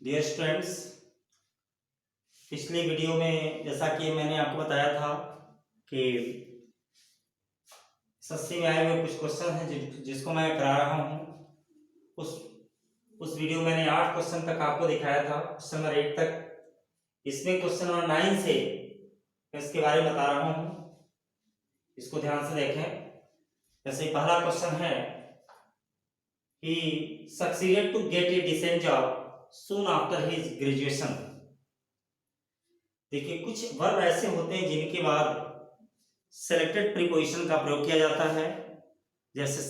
Dear students, पिछले video में जैसा कि मैंने आपको बताया था कि एसएससी में आए हुए कुछ क्वेश्चन हैं जिसको मैं करा रहा हूं। उस वीडियो में मैंने 8 क्वेश्चन तक आपको दिखाया था, क्वेश्चन नंबर 8 तक। इसमें क्वेश्चन नंबर 9 से मैं इसके बारे में बता रहा हूं, इसको ध्यान से देखें। जैसे पहला क्वेश्चन है, he succeeded to get a decent job soon after his graduation। देखिए, कुछ वर्ब ऐसे होते हैं जिनके बाद सेलेक्टेड प्रीपोजिशन का प्रयोग किया जाता है। जैसे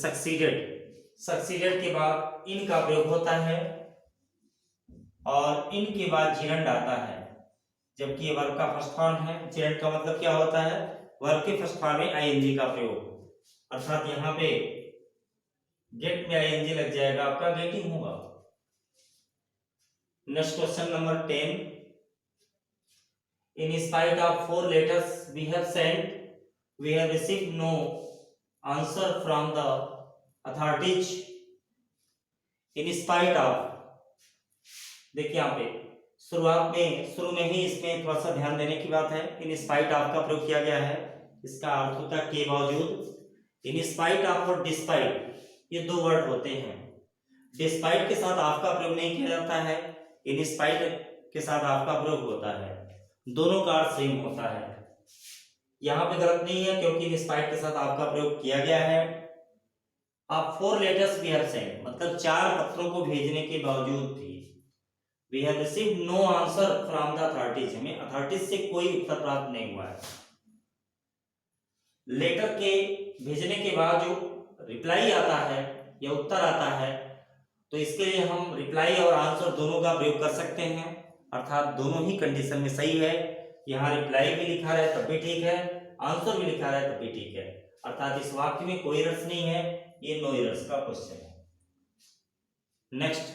सक्सीडेड के बाद इन का प्रयोग होता है और इन के बाद जिरंड आता है, जबकि ये वर्ब का फर्स्ट फॉर्म है। जिरंड का मतलब क्या होता है? वर्ब के फर्स्ट फॉर्म में आईएनजी का प्रयोग, अर्थात यहाँ पे गेट में आईएनजी लग जाएगा, आपका गेटिंग होगा। Next question number 10, in spite of 4 letters we have sent, we have received no answer from the authorities। in spite of, देखिए यहाँ पे शुरू में ही इसमें थोड़ा सा ध्यान देने की बात है। in spite of का प्रयोग किया गया है, इसका अर्थ होता है के बावजूद। in spite of और despite ये दो वर्ड होते हैं। डिस्पाइट के साथ आपका प्रयोग नहीं किया जाता है, इन स्पाइट के साथ आपका प्रयोग होता है। दोनों का अर्थ सेम होता है। यहां पे गलत नहीं है क्योंकि इन स्पाइट के साथ आपका प्रयोग किया गया है। आप 4 लेटर्स वी हैव सेंट, मतलब 4 पत्रों को भेजने के बावजूद भी we have received no answer from the authorities, हमें अथॉरिटीज से कोई उत्तर प्राप्त नहीं हुआ है। लेटर के भेजने के बाद जो रिप्लाई आता है या उत्तर आता है, तो इसके लिए हम रिप्लाई और आंसर दोनों का प्रयोग कर सकते हैं, अर्थात दोनों ही कंडीशन में सही है। यहाँ रिप्लाई भी लिखा रहे तब भी ठीक है, आंसर भी लिखा रहे तब भी ठीक है, अर्थात इस वाक्य में कोई एरर्स नहीं है। ये नो एरर्स का क्वेश्चन है। Next,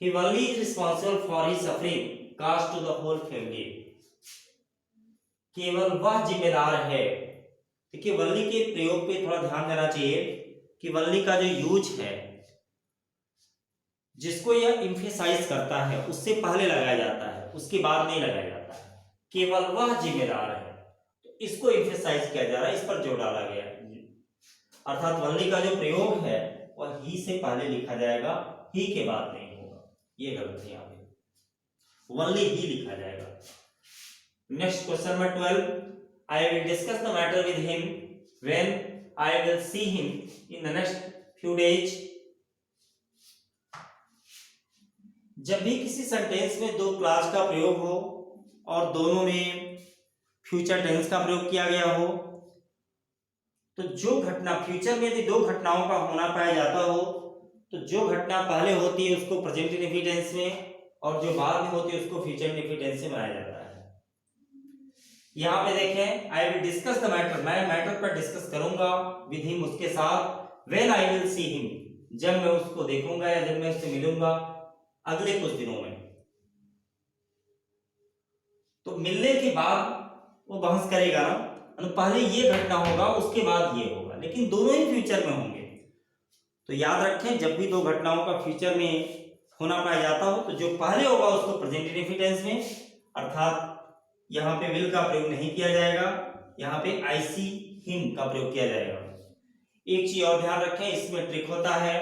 he only is responsible for his suffering caused to the whole family। केवल वह जिम्मेदार है। देखिए, वल्ली के प्रयोग पे थोड़ा ध्यान देना चाहिए कि वल्ली का जो यूज है, जिसको यह एम्फेसाइज करता है उससे पहले लगाया जाता है, उसके बाद नहीं लगाया जाता है। केवल वह जिम्मेदार है, तो इसको एम्फेसाइज किया जा रहा है, इस पर जोर डाला गया है। अर्थात वल्ली का जो प्रयोग है वह ही से पहले लिखा जाएगा, ही के बाद नहीं होगा। ये गलत है, यहाँ पे वल्ली ही लिखा जाएगा। Next question number 12, I will discuss the matter with him when I will see him in the next few days। जब भी किसी सेंटेंस में दो क्लास का प्रयोग हो और दोनों में फ्यूचर टेंस का प्रयोग किया गया हो, तो जो घटना फ्यूचर में यदि दो घटनाओं का होना पाया जाता हो, तो जो घटना पहले होती है उसको प्रेजेंट इंडेफिनिट टेंस में और जो बाद में होती है उसको फ्यूचर इंडेफिनिट टेंस में बनाया जाता है। यहाँ पे देखें, I will discuss the matter, मैं मैटर पर डिस्कस करूंगा विद हिम, उसके साथ। When I will see him, जब मैं उसको देखूंगा या जब मैं उससे मिलूंगा अगले कुछ दिनों में। तो मिलने के बाद वो बहस करेगा ना, तो पहले ये घटना होगा उसके बाद ये होगा, लेकिन दोनों ही फ्यूचर में होंगे। तो याद रखें, जब भी दो घटनाओं का फ्यूचर में होना पाया जाता हो, तो जो पहले होगा उसको प्रेजेंट इंडेफिनिट टेंस में, अर्थात यहाँ पे विल का प्रयोग नहीं किया जाएगा, यहाँ पे आई सी हिम का प्रयोग किया जाएगा। एक चीज और ध्यान रखें, इसमें ट्रिक होता है,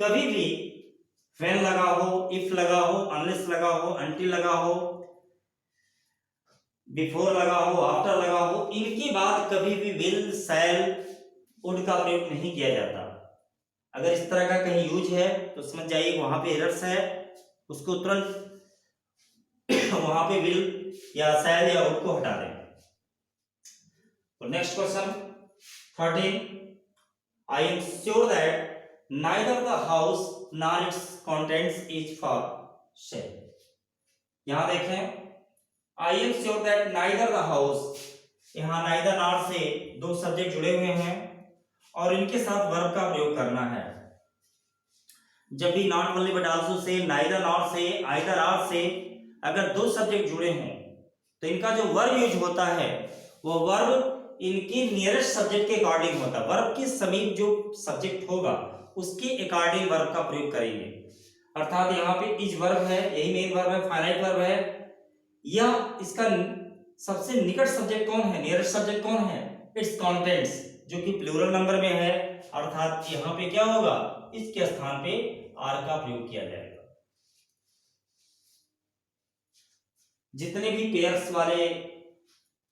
कभी भी व्हेन लगा हो, इफ लगा हो, अनलेस लगा हो, अनटिल लगा हो, बिफोर लगा हो, आफ्टर लगा हो, इनके बाद कभी भी विल, शैल, वुड का प्रयोग नहीं किया जाता। अगर इस तरह का कहीं यूज है तो समझ जाइए वहां पे एरर्स है, उसको तुरंत वहां पे विल या शैल या वुड को हटा दें। तो next question 13, I am sure that neither the house nor it's contents is for sale. यहां देखें, I am sure that neither the house, यहां नाइदर नॉर से दो सब्जेक्ट जुड़े हुए हैं और इनके साथ वर्ब का प्रयोग करना है। जब भी not only but also say, neither nor से, आइदर आर से अगर दो सब्जेक्ट जुड़े हों, तो इनका जो वर्ब यूज होता है वो वर्ब इनके नियरेस्ट सब्जेक्ट के अकॉर्डिंग होता है। वर्ब के समीप जो सब्जेक्ट होगा उसके अकॉर्डिंग वर्ब का प्रयोग करेंगे। अर्थात यहाँ पे इज वर्ब है, यही मेन वर्ब है, फाइनाइट वर्ब है। यह इसका सबसे निकट सब्जेक्ट कौन है, नियरेस्ट सब्जेक्ट कौन है, इट्स कंटेंट्स, जो कि प्लूरल नंबर में है। अर्थात यहाँ पे क्या होगा, इसके स्थान पे आर का प्रयोग किया जाएगा। जितने भी पेयर्स वाले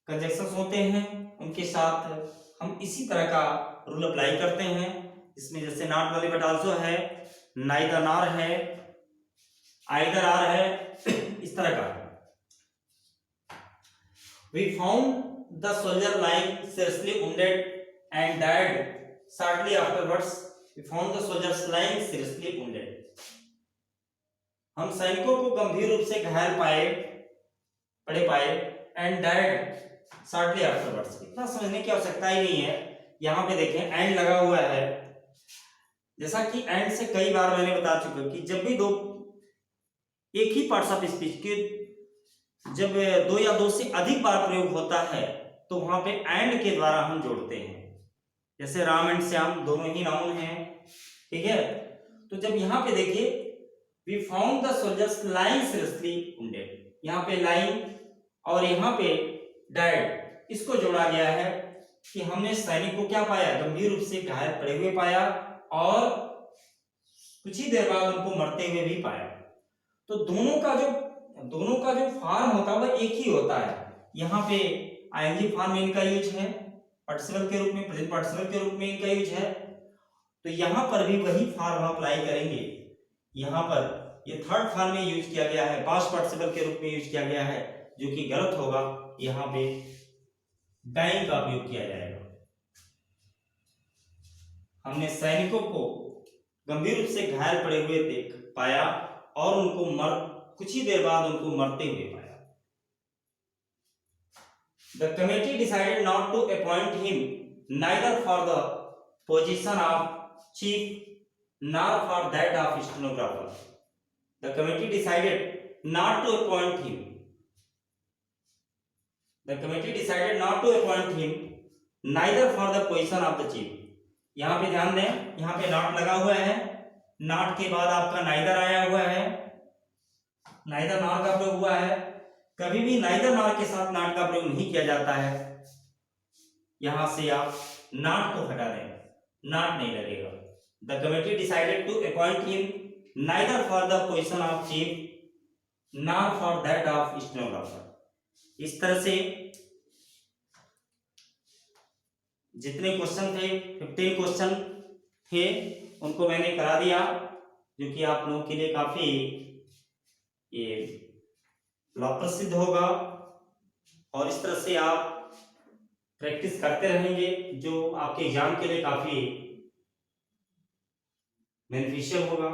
कंजक्शंस होते हैं उनके साथ हम इसी तरह का रूल अप्लाई करते हैं। इसमें जैसे नॉट वाले बट आल्सो है, नाइदर नॉर है, आइदर आर है, इस तरह का। We found the soldier lying seriously wounded and died shortly afterwards. We found the soldiers lying seriously wounded. हम सैनिकों को गंभीर रूप से घायल पड़े पाए and died shortly afterwards. इतना समझने की आवश्यकता ही नहीं है। यहाँ पे देखें एंड लगा हुआ है, जैसा कि एंड से कई बार मैंने बता चुका हूं कि जब भी एक ही पार्ट्स ऑफ स्पीच के जब दो या दो से अधिक बार प्रयोग होता है तो वहां पे एंड के द्वारा हम जोड़ते हैं। जैसे राम एंड श्याम दोनों ही नाउन हैं, ठीक है। तो जब यहाँ पे देखिए we found the soldiers lying seriously wounded, यहाँ पे लाइंग और यहाँ पे डाइड, इसको जोड़ा गया है कि हमने सैनिक को क्या पाया, गंभीर रूप से घायल पड़े हुए पाया और कुछ ही देर बाद उनको मरते हुए भी पाया। तो दोनों का जो फॉर्म होता है वह एक ही होता है। यहाँ पे आईएनजी फॉर्म में इनका यूज है, पार्टिसिपल के रूप में, प्रेजेंट पार्टिसिपल के रूप में इनका यूज है। तो यहाँ पर भी वही फॉर्म अप्लाई करेंगे। यहाँ पर ये थर्ड फॉर्म में यूज किया गया है, पास्ट पार्टिसिपल के रूप में यूज किया गया है, जो कि गलत होगा। यहाँ पे डाइंग का उपयोग किया जाएगा। हमने सैनिकों को गंभीर रूप से घायल पड़े हुए देख पाया और उनको कुछ ही देर बाद उनको मरते हुए पाया। The committee decided not to appoint him neither for the position of chief nor for that of stenographer. The committee decided not to appoint him. The committee decided not to appoint him neither for the position of the chief. यहाँ पे ध्यान दें, यहाँ पे not लगा हुआ है, not के बाद आपका नाइदर आया हुआ है, नाइदर नॉर का प्रयोग हुआ है। कभी भी नाइदर नॉर के साथ नॉट का प्रयोग नहीं किया जाता है। यहां से आप नॉट को हटा दें, नॉट नहीं लगेगा। The committee decided to appoint him neither for the position of chief nor for that of stenographer. इस तरह से जितने क्वेश्चन थे, 15 क्वेश्चन थे, उनको मैंने करा दिया, जो कि आप लोगों के लिए काफी ये लाभप्रद सिद्ध होगा। और इस तरह से आप प्रैक्टिस करते रहेंगे, जो आपके एग्जाम के लिए काफी बेनिफिशियल होगा।